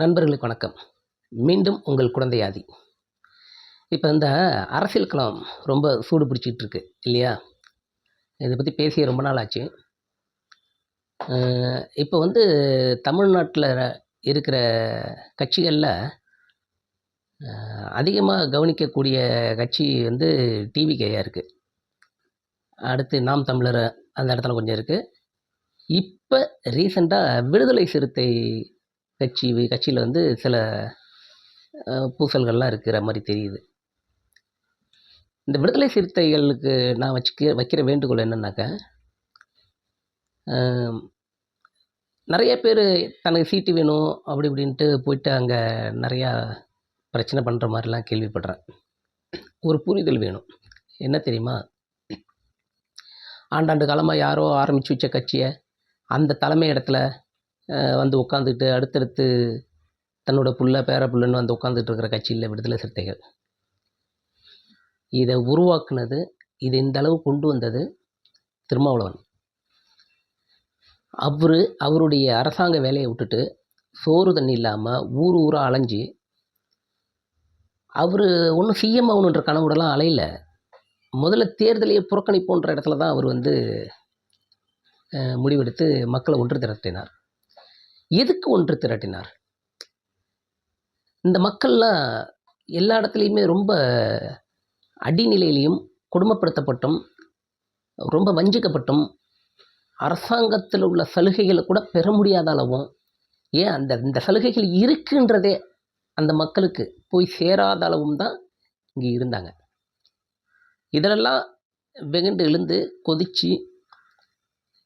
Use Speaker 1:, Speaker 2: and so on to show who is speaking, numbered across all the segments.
Speaker 1: நண்பர்களுக்கு வணக்கம். மீண்டும் உங்கள் குழந்தை ஆதி. இப்போ இந்த அரசியல் களம் ரொம்ப சூடு பிடிச்சிட்டு இருக்கு இல்லையா? இதை பற்றி பேசி ரொம்ப நாள் ஆச்சு. இப்போ வந்து தமிழ்நாட்டில் இருக்கிற கட்சிகளில் அதிகமாக கவனிக்கக்கூடிய கட்சி வந்து டிவிகேயா இருக்குது. அடுத்து நாம் தமிழர் அந்த இடத்துல கொஞ்சம் இருக்குது. இப்போ ரீசெண்டாக விடுதலை சிறுத்தை கட்சியில் வந்து சில பூசல்கள்லாம் இருக்கிற மாதிரி தெரியுது. இந்த விடுதலை சிறுத்தைகளுக்கு நான் வைக்கிற வேண்டுகோள் என்னன்னாக்கா, நிறைய பேர் தனக்கு சீட்டு வேணும் அப்படி இப்படின்ட்டு போயிட்டு அங்கே நிறையா பிரச்சனை பண்ணுற மாதிரிலாம் கேள்விப்படுறேன். ஒரு புரிதல் வேணும். என்ன தெரியுமா? ஆண்டாண்டு காலமாக யாரோ ஆரம்பித்து வச்ச கட்சியை அந்த தலைமை இடத்துல வந்து உட்காந்துட்டு அடுத்தடுத்து தன்னோட பேர புள்ளன்னு வந்து உட்காந்துட்டு இருக்கிற கட்சியில் விடுதலை சிறுத்தைகள். இதை உருவாக்குனது, இதை இந்த அளவு கொண்டு வந்தது திருமாவளவன். அவருடைய அரசாங்க வேலையை விட்டுட்டு சோறு தண்ணி இல்லாமல் ஊராக அலைஞ்சி, அவர் ஒன்றும் சிஎம் ஆகணுன்ற கனவுடலாம் அலையில. முதல்ல தேர்தலையே புறக்கணிப்போன்ற இடத்துல தான் அவர் வந்து முடிவெடுத்து மக்களை ஒன்று திரட்டினார். எதுக்கு ஒன்று திரட்டினார்? இந்த மக்கள்லாம் எல்லா இடத்துலையுமே ரொம்ப அடிநிலையிலையும் கொடுமைப்படுத்தப்பட்டும், ரொம்ப வஞ்சிக்கப்பட்டும், அரசாங்கத்தில் உள்ள சலுகைகளை கூட பெற முடியாத அளவும், ஏன் இந்த சலுகைகள் இருக்குன்றதே அந்த மக்களுக்கு போய் சேராத அளவும் தான் இங்கே இருந்தாங்க. இதெல்லாம் வெகுண்டு எழுந்து கொதித்து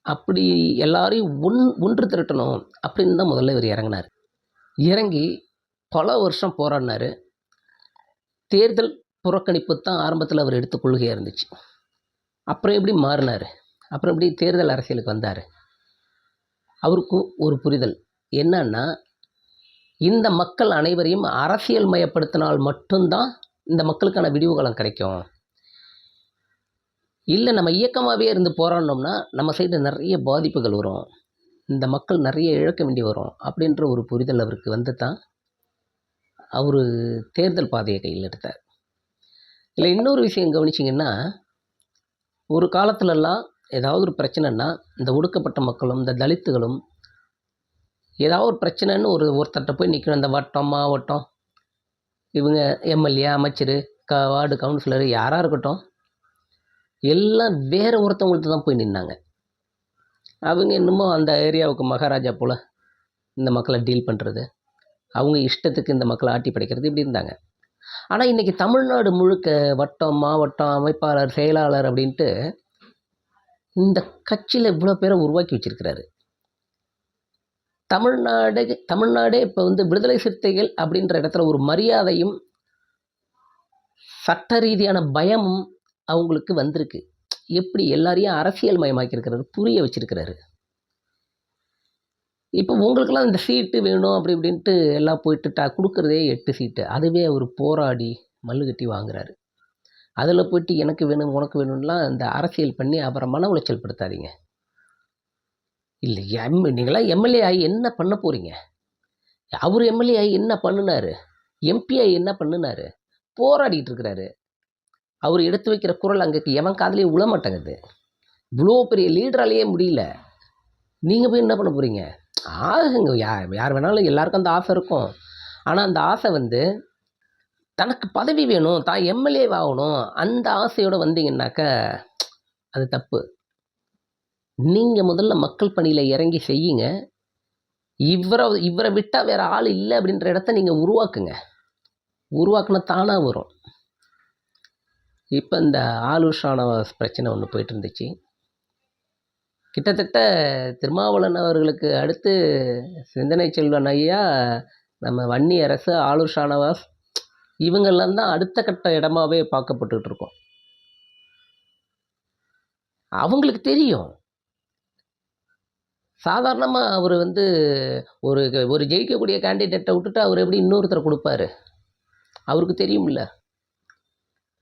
Speaker 1: அப்படி எல்லாரையும் ஒன்று திரட்டணும் அப்படின்னு தான் முதல்ல இவர் இறங்கினார். இறங்கி பல வருஷம் போராடினார். தேர்தல் புறக்கணிப்பு தான் ஆரம்பத்தில் அவர் எடுத்த கொள்கையாக இருந்துச்சு. அப்புறம் எப்படி மாறினார்? அப்புறம் எப்படி தேர்தல் அரசியலுக்கு வந்தார்? அவருக்கும் ஒரு புரிதல் என்னன்னா, இந்த மக்கள் அனைவரையும் அரசியல் மயப்படுத்தினால் மட்டும்தான் இந்த மக்களுக்கான விடிவு காலம் கிடைக்கும். இல்லை நம்ம இயக்கமாகவே இருந்து போராடினோம்னா நம்ம சைடு நிறைய பாதிப்புகள் வரும், இந்த மக்கள் நிறைய இழக்க வேண்டி வரும் அப்படின்ற ஒரு புரிதல் அவருக்கு வந்து தான் அவர் தேர்தல் பாதையை கையில் எடுத்தார். இல்லை, இன்னொரு விஷயம் கவனிச்சிங்கன்னா, ஒரு காலத்துலலாம் ஏதாவது ஒரு பிரச்சனைன்னா இந்த ஒடுக்கப்பட்ட மக்களும் இந்த தலித்துகளும் ஏதாவது ஒரு பிரச்சனைன்னு ஒருத்தட்ட போய் நிற்கணும். இந்த வட்டம், மாவட்டம், இவங்க எம்எல்ஏ, அமைச்சர், வார்டு கவுன்சிலர் யாராக இருக்கட்டும், எல்லாம் வேறு ஒருத்தவங்கள்ட்ட தான் போய் நின்னாங்க. அவங்க இன்னமும் அந்த ஏரியாவுக்கு மகாராஜா போல் இந்த மக்களை டீல் பண்ணுறது, அவங்க இஷ்டத்துக்கு இந்த மக்களை ஆட்டி படைக்கிறது, இப்படி இருந்தாங்க. ஆனால் இன்றைக்கி தமிழ்நாடு முழுக்க வட்டம், மாவட்டம், அமைப்பாளர், செயலாளர் அப்படின்ட்டு இந்த கட்சியில் இவ்வளோ பேரை உருவாக்கி வச்சிருக்கிறாரு. தமிழ்நாடே இப்போ வந்து விடுதலை சிறுத்தைகள் அப்படின்ற இடத்துல ஒரு மரியாதையும் சட்ட ரீதியான பயமும் அவங்களுக்கு வந்திருக்கு. எப்படி எல்லாரையும் அரசியல் மயமாக்கியிருக்கிறாரு, புரிய வச்சிருக்கிறாரு. இப்போ உங்களுக்கெல்லாம் இந்த சீட்டு வேணும் அப்படி இப்படின்ட்டு எல்லாம் போயிட்டு கொடுக்குறதே 8 சீட்டு. அதுவே அவர் போராடி மல்லு கட்டி வாங்குறாரு. அதில் போயிட்டு எனக்கு வேணும் உனக்கு வேணும்லாம் இந்த அரசியல் பண்ணி அப்புறம் மன உளைச்சல் படுத்தாதீங்க. இல்லை, நீங்களாம் எம்எல்ஏ ஆகி என்ன பண்ண போகிறீங்க? அவர் எம்எல்ஏ ஆகி என்ன பண்ணினார்? எம்பி ஆகி என்ன பண்ணினார்? போராடிட்டு இருக்கிறாரு. அவர் எடுத்து வைக்கிற குரல் அங்கே எவன் காதலையே உளமாட்டேங்குது. இவ்வளோ பெரிய லீடராலேயே முடியல, நீங்கள் போய் என்ன பண்ண போகிறீங்க? ஆகுங்க, யார் வேணாலும் எல்லாருக்கும் அந்த ஆசை இருக்கும். ஆனால் அந்த ஆசை வந்து தனக்கு பதவி வேணும், தான் எம்எல்ஏ ஆகணும், அந்த ஆசையோடு வந்தீங்கன்னாக்கா அது தப்பு. நீங்கள் முதல்ல மக்கள் பணியில் இறங்கி செய்யுங்க. இவரை விட்டால் வேறு ஆள் இல்லை அப்படின்ற இடத்த நீங்கள் உருவாக்குங்க. உருவாக்குனா தானாக வரும். இப்போ இந்த ஆளூர் ஷானவாஸ் பிரச்சனை ஒன்று போயிட்டு இருந்துச்சு. கிட்டத்தட்ட திருமாவளவன் அவர்களுக்கு அடுத்து சிந்தனை செல்வன் ஐயா, நம்ம வன்னி அரசு, ஆளூர் ஷானவாஸ், இவங்கெல்லாம் தான் அடுத்த கட்ட இடமாவே பார்க்கப்பட்டுட்டு இருக்கோம். அவங்களுக்கு தெரியும், சாதாரணமாக அவர் வந்து ஒரு ஜெயிக்கக்கூடிய கேண்டிடேட்டை விட்டுட்டு அவர் எப்படி இன்னொருத்தரை கொடுப்பாரு? அவருக்கு தெரியும்ல,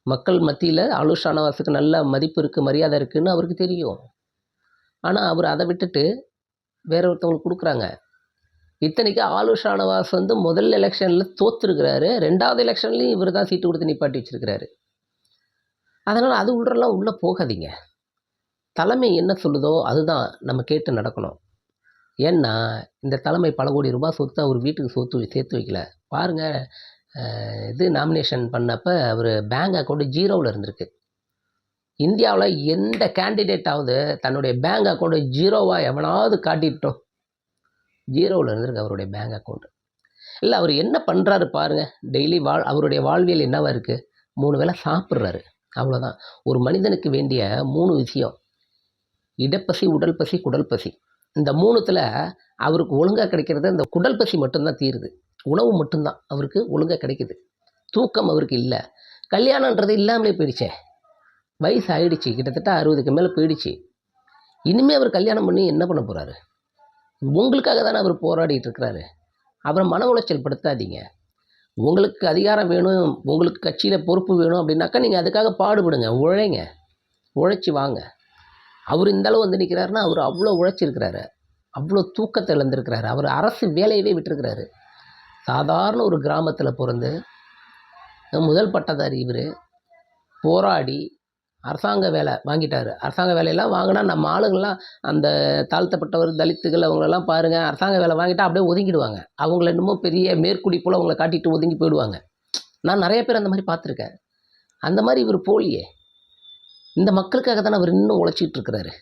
Speaker 1: மக்கள் மத்தியில் ஆளூர் ஷானவாஸுக்கு நல்ல மதிப்பு இருக்குது, மரியாதை இருக்குதுன்னு அவருக்கு தெரியும். ஆனால் அவர் அதை விட்டுட்டு வேற ஒருத்தவங்களுக்கு கொடுக்குறாங்க. இத்தனைக்கு ஆலு ஷானவாஸ் வந்து முதல் எலெக்ஷனில் தோற்றுருக்கிறாரு, 2வது எலெக்ஷன்லேயும் இவர் தான் சீட்டு கொடுத்து நிப்பாட்டி வச்சிருக்கிறாரு. அதனால் அது உள்ளெல்லாம் உள்ளே போகாதீங்க. தலைமை என்ன சொல்லுதோ அதுதான் நம்ம கேட்டு நடக்கணும். ஏன்னா இந்த தலைமை பல கோடி ரூபாய் சொத்து அவர் வீட்டுக்கு சேர்த்து வைக்கல. பாருங்கள், இது நாமினேஷன் பண்ணப்ப அவர் பேங்க் அக்கௌண்ட்டு 0வில் இருந்திருக்கு. இந்தியாவில் எந்த கேண்டிடேட்டாவது தன்னுடைய பேங்க் அக்கௌண்ட்டு 0வாக எவனாவது காட்டிட்டோம்? 0வில் இருந்திருக்கு அவருடைய பேங்க் அக்கௌண்ட்டு. இல்லை, அவர் என்ன பண்ணுறாரு பாருங்கள். டெய்லி அவருடைய வாழ்வியல் என்னவா இருக்குது? 3 வேளை சாப்பிட்றாரு, அவ்வளோதான். ஒரு மனிதனுக்கு வேண்டிய 3 விஷயம்: இடப்பசி, உடல் பசி, குடல் பசி. இந்த 3த்தில் அவருக்கு ஒழுங்காக கிடைக்கிறது இந்த குடல் பசி மட்டும்தான் தீருது. உணவு மட்டும்தான் அவருக்கு ஒழுங்காக கிடைக்குது. தூக்கம் அவருக்கு இல்லை. கல்யாணன்றது இல்லாமலே போயிடுச்சே. வயசு ஆயிடுச்சு, கிட்டத்தட்ட 60க்கு மேலே போயிடுச்சு. இனிமேல் அவர் கல்யாணம் பண்ணி என்ன பண்ண போகிறாரு? உங்களுக்காக தானே அவர் போராடிட்டு இருக்கிறாரு. அப்புறம் மன உளைச்சல் படுத்தாதீங்க. உங்களுக்கு அதிகாரம் வேணும், உங்களுக்கு கட்சியில் பொறுப்பு வேணும் அப்படின்னாக்கா நீங்கள் அதுக்காக பாடுபடுங்க, உழைங்க, உழைச்சி வாங்க. அவர் இந்தளவு வந்து நிற்கிறாருன்னா அவர் அவ்வளோ உழைச்சிருக்கிறாரு, அவ்வளோ தூக்கத்தை இழந்திருக்கிறாரு. அவர் அரசு வேலையவே விட்டுருக்கிறாரு. சாதாரண ஒரு கிராமத்தில் பிறந்து முதல் பட்டதாரி இவர் போராடி அரசாங்க வேலை வாங்கிட்டார். அரசாங்க வேலையெல்லாம் வாங்கினா நம்ம ஆளுங்கள்லாம், அந்த தாழ்த்தப்பட்டவர், தலித்துகள், அவங்களெல்லாம் பாருங்கள், அரசாங்க வேலை வாங்கிட்டா அப்படியே ஒதுங்கிடுவாங்க. அவங்கள இன்னமும் பெரிய மேற்குடி போல் அவங்கள காட்டிட்டு ஒதுங்கி போயிடுவாங்க. நான் நிறைய பேர் அந்த மாதிரி பார்த்துருக்கேன். அந்த மாதிரி இவர் போலியே. இந்த மக்களுக்காக தானே அவர் இன்னும் உழைச்சிட்டு இருக்கிறாரு.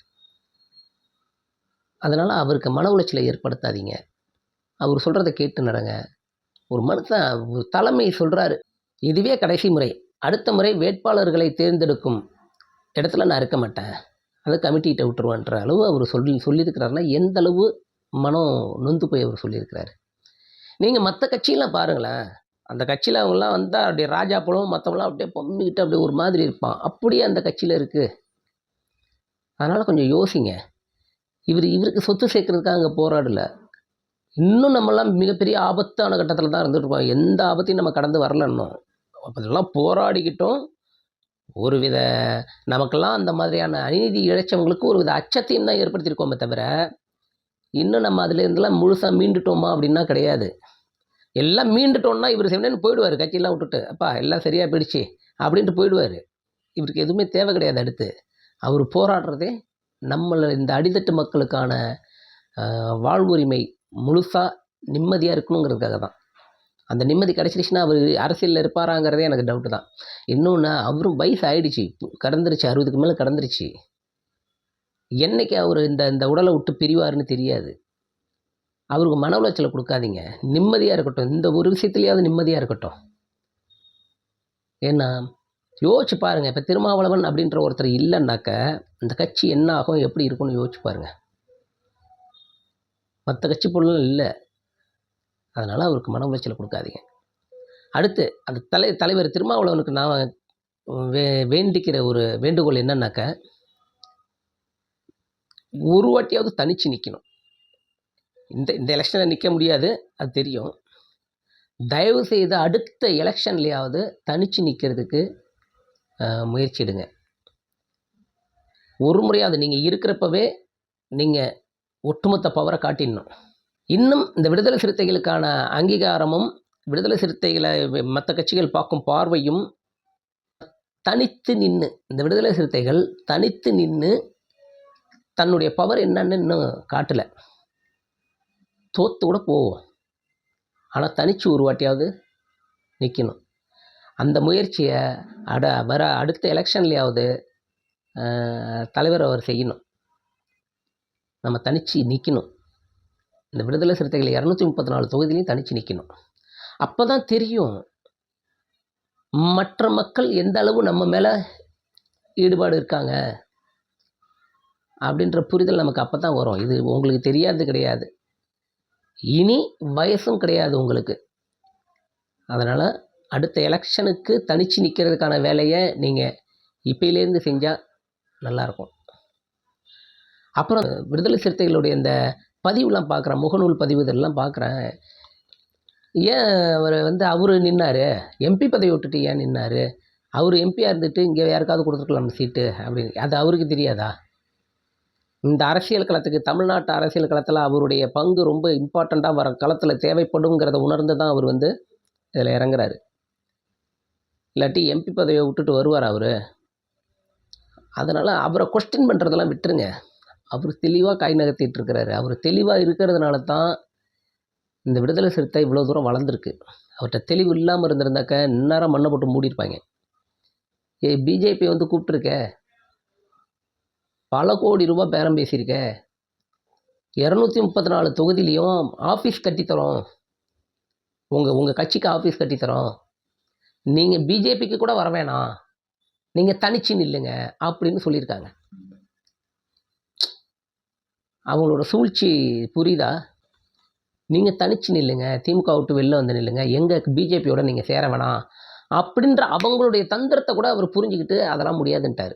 Speaker 1: அதனால் அவருக்கு மன உளைச்சலை ஏற்படுத்தாதீங்க. அவர் சொல்கிறத கேட்டு நடங்க. ஒரு மனுஷன், ஒரு தலைமை சொல்கிறாரு, இதுவே கடைசி முறை, அடுத்த முறை வேட்பாளர்களை தேர்ந்தெடுக்கும் இடத்துல நான் இருக்க மாட்டேன், அதை கமிட்டிகிட்ட விட்டுருவான்ற அளவு அவர் சொல்லியிருக்கிறாருன்னா எந்த அளவு மனம் நொந்து போய் அவர் சொல்லியிருக்கிறாரு. நீங்கள் மற்ற கட்சியெலாம் பாருங்களேன். அந்த கட்சியில் அவங்களாம் வந்தால் அப்படியே ராஜா போலவும், மற்றவங்களாம் அப்படியே பொம்மிக்கிட்டு அப்படியே ஒரு மாதிரி இருப்பான். அப்படியே அந்த கட்சியில் இருக்குது. அதனால் கொஞ்சம் யோசிங்க. இவருக்கு சொத்து சேர்க்கறதுக்காக அங்கே போராடலை. இன்னும் நம்மளாம் மிகப்பெரிய ஆபத்தான கட்டத்தில் தான் இருந்துகிட்ருக்கோம். எந்த ஆபத்தையும் நம்ம கடந்து வரல இன்னும். அதெல்லாம் போராடிக்கிட்டோம். ஒருவித நமக்கெல்லாம் அந்த மாதிரியான அநீதி இழைச்சவங்களுக்கு ஒரு வித அச்சத்தையும் தான் ஏற்படுத்தியிருக்கோமே தவிர, இன்னும் நம்ம அதுலேருந்துலாம் முழுசாக மீண்டுட்டோமா அப்படின்னா கிடையாது. எல்லாம் மீண்டுட்டோன்னா இவர் செவனேன்னு போயிடுவார், கட்சியெல்லாம் விட்டுட்டு. அப்பா எல்லாம் சரியாக போயிடுச்சு அப்படின்ட்டு போயிடுவார். இவருக்கு எதுவுமே தேவை கிடையாது. அடுத்து அவர் போராடுறதே நம்மளை இந்த அடித்தட்டு மக்களுக்கான வாழ்வுரிமை முழுசாக நிம்மதியாக இருக்கணுங்கிறதுக்காக தான். அந்த நிம்மதி கிடச்சிருச்சுன்னா அவர் அரசியலில் இருப்பாராங்கிறதே எனக்கு டவுட்டு தான். இன்னொன்று, அவரும் வயசு ஆகிடுச்சு, கடந்துருச்சு, 60க்கு மேலே கடந்துருச்சு. என்றைக்கு அவர் இந்த உடலை விட்டு பிரிவாருன்னு தெரியாது. அவருக்கு மன உளைச்சலை கொடுக்காதீங்க. நிம்மதியாக இருக்கட்டும், இந்த ஒரு விஷயத்துலையாவது நிம்மதியாக இருக்கட்டும். ஏன்னா யோசிச்சு பாருங்கள், இப்போ திருமாவளவன் அப்படின்ற ஒருத்தர் இல்லைன்னாக்க இந்த கட்சி என்ன ஆகும், எப்படி இருக்கும்னு யோசிச்சு பாருங்கள். மற்ற கட்சி பொருளும் இல்லை. அதனால் அவருக்கு மன உளைச்சலை கொடுக்காதீங்க. அடுத்து அந்த தலைவர் திருமாவளவனுக்கு நான் வேண்டிக்கிற ஒரு வேண்டுகோள் என்னன்னாக்க, ஒரு வாட்டியாவது தனித்து நிற்கணும். இந்த எலெக்ஷனில் நிற்க முடியாது, அது தெரியும். தயவு செய்து அடுத்த எலெக்ஷன்லையாவது தனித்து நிற்கிறதுக்கு முயற்சிடுங்க. ஒரு முறையாவது நீங்கள் இருக்கிறப்பவே நீங்கள் ஒட்டுமொத்த பவரை காட்டிடணும். இன்னும் இந்த விடுதலை சிறுத்தைகளுக்கான அங்கீகாரமும், விடுதலை சிறுத்தைகளை மற்ற கட்சிகள் பார்க்கும் பார்வையும், தனித்து நின்று இந்த விடுதலை சிறுத்தைகள் தனித்து நின்று தன்னுடைய பவர் என்னன்னு இன்னும் காட்டலை. தோற்று கூட போவோம், ஆனால் தனித்து ஒரு வாட்டியாவது நிற்கணும். அந்த முயற்சியை வர அடுத்த எலெக்ஷன்லையாவது தலைவர் அவர் செய்யணும். நம்ம தனித்து நிற்கணும். இந்த விடுதலை சிறுத்தைகள் 234 தொகுதியிலையும் தனித்து நிற்கணும். அப்போ தான் தெரியும் மற்ற மக்கள் எந்த அளவு நம்ம மேலே ஈடுபாடு இருக்காங்க அப்படின்ற புரிதல் நமக்கு அப்போ தான் வரும். இது உங்களுக்கு தெரியாது கிடையாது, இனி வயசும் கிடையாது உங்களுக்கு. அதனால் அடுத்த எலெக்ஷனுக்கு தனித்து நிற்கிறதுக்கான வேலையை நீங்கள் இப்போலேருந்து செஞ்சால் நல்லாயிருக்கும். அப்புறம் விடுதலை சிறுத்தைகளுடைய இந்த பதிவுலாம் பார்க்குறேன், முகநூல் பதிவு இதெல்லாம் பார்க்குறேன். ஏன் அவர் நின்னார், எம்பி பதவி விட்டுட்டு ஏன் நின்னார்? அவர் எம்பியாக இருந்துட்டு இங்கே யாருக்காவது கொடுத்துருக்கலாம் சீட்டு அப்படின்னு, அது அவருக்கு தெரியாதா? இந்த அரசியல் களத்துக்கு தமிழ்நாட்டு அரசியல் களத்தில் அவருடைய பங்கு ரொம்ப இம்பார்ட்டண்ட்டாக வர களத்தில் தேவைப்படுங்கிறத உணர்ந்து தான் அவர் வந்து இதில் இறங்குறாரு. இல்லாட்டி எம்பி பதவியை விட்டுட்டு வருவார் அவர். அதனால் அவரை கொஸ்டின் பண்ணுறதெல்லாம் விட்டுருங்க. அவர் தெளிவாக காய் நகர்த்திட்டு இருக்கிறாரு. அவர் தெளிவாக இருக்கிறதுனால தான் இந்த விடுதலை சிறுத்தை இவ்வளோ தூரம் வளர்ந்துருக்கு. அவர்கிட்ட தெளிவு இல்லாமல் இருந்திருந்தாக்க இந்நேரம் மண்ணை போட்டு மூடியிருப்பாங்க. பிஜேபி வந்து கூப்பிட்ருக்க, பல கோடி ரூபாய் பேரம் பேசியிருக்க, 234 தொகுதியிலையும் ஆஃபீஸ் கட்டித்தரோம், உங்கள் கட்சிக்கு ஆஃபீஸ் கட்டித்தரோம், நீங்கள் பிஜேபிக்கு கூட வர வேணாம், நீங்கள் தனிச்சு நில்லுங்க அப்படின்னு சொல்லியிருக்காங்க. அவங்களோட சூழ்ச்சி புரியுதா? நீங்கள் தனிச்சு நில்லுங்க, திமுக விட்டு வெளில வந்து நில்லுங்க, எங்கள் பிஜேபியோட நீங்கள் சேர வேணாம் அப்படின்ற அவங்களுடைய தந்திரத்தை கூட அவர் புரிஞ்சுக்கிட்டு அதெல்லாம் முடியாதுன்ட்டார்.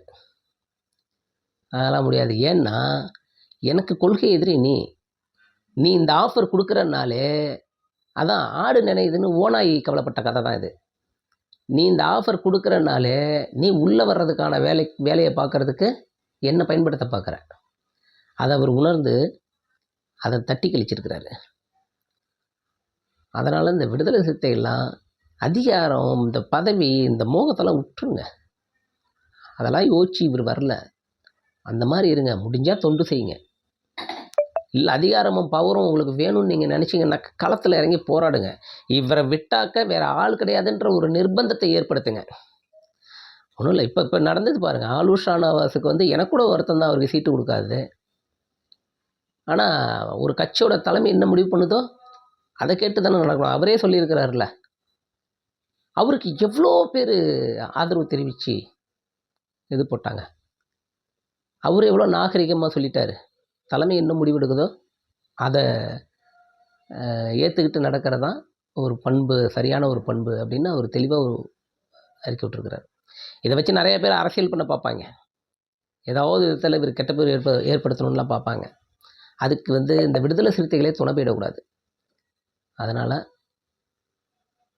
Speaker 1: அதெல்லாம் முடியாது. ஏன்னா எனக்கு கொள்கை எதிரி நீ இந்த ஆஃபர் கொடுக்குறனாலே அதான் ஆடு நினைதுன்னு ஓனாய் கவலைப்பட்ட கதை தான் இது. நீ இந்த ஆஃபர் கொடுக்குறனாலே நீ உள்ளே வர்றதுக்கான வேலையை பார்க்குறதுக்கு என்ன பயன்படுத்த பார்க்குற. அதை அவர் உணர்ந்து அதை தட்டி கழிச்சிருக்கிறாரு. அதனால் இந்த விடுதலை சிறுத்தைகள்லாம் அதிகாரம், இந்த பதவி, இந்த மோகத்தெல்லாம் விட்டுருங்க. அதெல்லாம் யோசிச்சு இவர் வரல. அந்த மாதிரி இருங்க. முடிஞ்சால் தொண்டு செய்யுங்க. இல்லை அதிகாரமும் பவரும் உங்களுக்கு வேணும்னு நீங்கள் நினச்சிங்கன்னா களத்தில் இறங்கி போராடுங்க. இவரை விட்டாக்க வேறு ஆள் கிடையாதுன்ற ஒரு நிர்பந்தத்தை ஏற்படுத்துங்க. ஒன்றும் இல்லை, இப்போ நடந்தது பாருங்கள். ஆலூர் ஷானவாஸுக்கு வந்து எனக்கு கூட வருத்தம் தான் அவருக்கு சீட்டு கொடுக்காது. ஆனால் ஒரு கட்சியோட தலைமை என்ன முடிவு பண்ணுதோ அதை கேட்டு தானே நடக்கணும். அவரே சொல்லியிருக்கிறாருல, அவருக்கு எவ்வளோ பேர் ஆதரவு தெரிவித்து இது போட்டாங்க. அவர் எவ்வளோ நாகரிகமாக சொல்லிட்டார். தலைமை என்ன முடிவெடுக்குதோ அதை ஏற்றுக்கிட்டு நடக்கிறதான் ஒரு பண்பு, சரியான ஒரு பண்பு அப்படின்னு அவர் தெளிவாக ஒரு அறிக்கை விட்டுருக்கிறார். இதை வச்சு நிறைய பேர் அரசியல் பண்ண பார்ப்பாங்க. ஏதாவது விதத்தில் இவர் கெட்ட பேர் ஏற்படுத்தணும்லாம் பார்ப்பாங்க. அதுக்கு வந்து இந்த விடுதலை சிறுத்தைகளே துணை போயிடக்கூடாது. அதனால்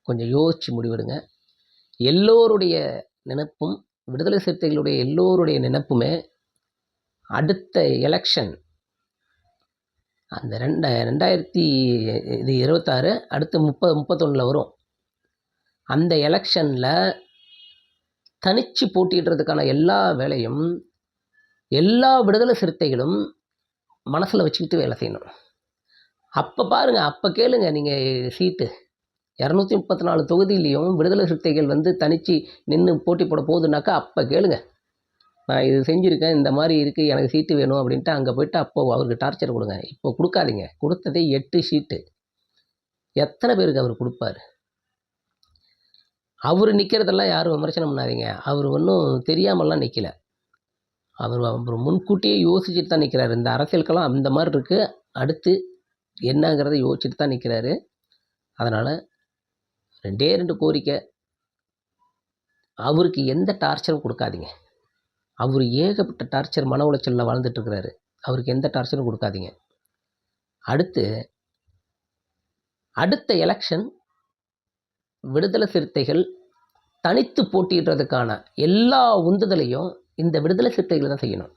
Speaker 1: கொஞ்சம் யோசித்து முடிவெடுங்க. எல்லோருடைய நினைப்பும், விடுதலை சிறுத்தைகளுடைய எல்லோருடைய நினைப்புமே அடுத்த எலெக்ஷன் அந்த 2026 அடுத்து 31 வரும். அந்த எலெக்ஷனில் தனிச்சு போட்டியிடுறதுக்கான எல்லா வேலையும் எல்லா விடுதலை சிறுத்தைகளும் மனசில் வச்சுக்கிட்டு வேலை செய்யணும். அப்போ பாருங்கள், அப்போ கேளுங்க நீங்கள் சீட்டு 234 தொகுதியிலையும் விடுதலை சிறுத்தைகள் வந்து தனிச்சு நின்று போட்டி போட போகுதுனாக்கா அப்போ கேளுங்க, நான் இது செஞ்சுருக்கேன், இந்த மாதிரி இருக்குது, எனக்கு சீட்டு வேணும் அப்படின்ட்டு அங்கே போய்ட்டு அப்போது அவருக்கு டார்ச்சர் கொடுங்க. இப்போ கொடுக்காதீங்க. கொடுத்ததே 8 சீட்டு. எத்தனை பேருக்கு அவர் கொடுப்பார்? அவர் நிற்கிறதெல்லாம் யாரும் விமர்சனம் பண்ணாதீங்க. அவர் ஒன்றும் தெரியாமலாம் நிற்கல. அவர் முன்கூட்டியே யோசிச்சுட்டு தான் நிற்கிறாரு. இந்த அரசியலுக்கெல்லாம் அந்த மாதிரி இருக்குது, அடுத்து என்னங்கிறத யோசிச்சுட்டு தான் நிற்கிறாரு. அதனால் 2 கோரிக்கை, அவருக்கு எந்த டார்ச்சரும் கொடுக்காதீங்க. அவர் ஏகப்பட்ட டார்ச்சர், மன உளைச்சலில் வாழ்ந்துட்டுருக்கிறாரு. அவருக்கு எந்த டார்ச்சரும் கொடுக்காதீங்க. அடுத்த எலெக்ஷன் விடுதலை சிறுத்தைகள் தனித்து போட்டியிடுறதுக்கான எல்லா உந்துதலையும் இந்த விடுதலை சிறுத்தைகளை தான் செய்யணும்.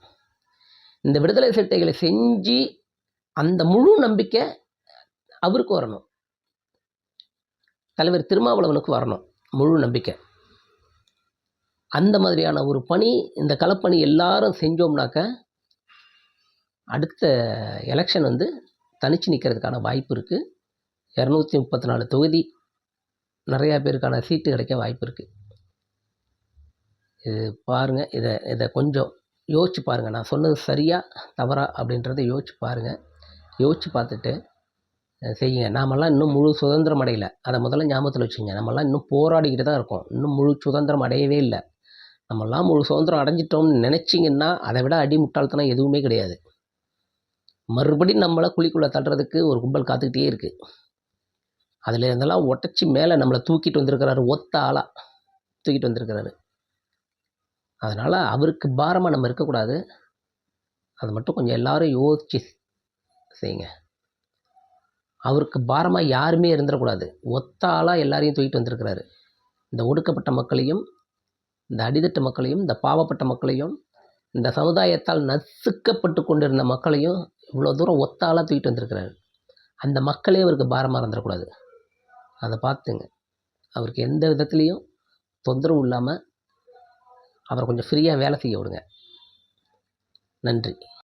Speaker 1: இந்த விடுதலை சிறுத்தைகளை செஞ்சு அந்த முழு நம்பிக்கை அவருக்கு வரணும். தலைவர் திருமாவளவனுக்கு வரணும் முழு நம்பிக்கை. அந்த மாதிரியான ஒரு பணி, இந்த களப்பணி எல்லாரும் செஞ்சோம்னாக்க அடுத்த எலெக்ஷன் வந்து தனிச்சு நிற்கிறதுக்கான வாய்ப்பு இருக்குது. 234 தொகுதி, நிறையா பேருக்கான சீட்டு கிடைக்க வாய்ப்பு இருக்குது. இது பாருங்கள், இதை கொஞ்சம் யோசிச்சு பாருங்கள். நான் சொன்னது சரியா தவறா அப்படின்றத யோசிச்சு பாருங்கள். யோசிச்சு பார்த்துட்டு செய்யுங்க. நாமெல்லாம் இன்னும் முழு சுதந்திரம் அடையலை, அதை முதல்ல ஞாபகத்தில் வச்சுங்க. நம்மெல்லாம் இன்னும் போராடிக்கிட்டு தான் இருக்கோம். இன்னும் முழு சுதந்திரம் அடையவே இல்லை. நம்மெல்லாம் முழு சுதந்திரம் அடைஞ்சிட்டோம்னு நினச்சிங்கன்னா அதை விட அடி முட்டாள்தனம் எதுவுமே கிடையாது. மறுபடியும் நம்மளை குழிக்குள்ளே தள்ளுறதுக்கு ஒரு கும்பல் காத்துக்கிட்டே இருக்குது. அதில் இருந்தெல்லாம் ஒட்டச்சி மேலே நம்மளை தூக்கிட்டு வந்திருக்கிறாரு, ஒத்த ஆளாக தூக்கிட்டு வந்திருக்கிறாரு. அதனால் அவருக்கு பாரமாக நம்ம இருக்கக்கூடாது. அதை மட்டும் கொஞ்சம் எல்லோரும் யோசித்து செய்யுங்க. அவருக்கு பாரமாக யாருமே இருந்துடக்கூடாது. ஒத்த ஆளாக எல்லாரையும் தூக்கிட்டு வந்திருக்கிறாரு. இந்த ஒடுக்கப்பட்ட மக்களையும், இந்த அடித்தட்டு மக்களையும், இந்த பாவப்பட்ட மக்களையும் இந்த சமுதாயத்தால் நசுக்கப்பட்டு கொண்டிருந்த மக்களையும் இவ்வளோ தூரம் ஒத்தாளாக தூக்கிட்டு வந்திருக்கிறாரு. அந்த மக்களே அவருக்கு பாரமாக இருந்துடக்கூடாது. அதை பார்த்துங்க. அவருக்கு எந்த விதத்துலேயும் தொந்தரவு இல்லாமல் அவரை கொஞ்சம் ஃப்ரீயாக வேலை செய்ய விடுங்க. நன்றி.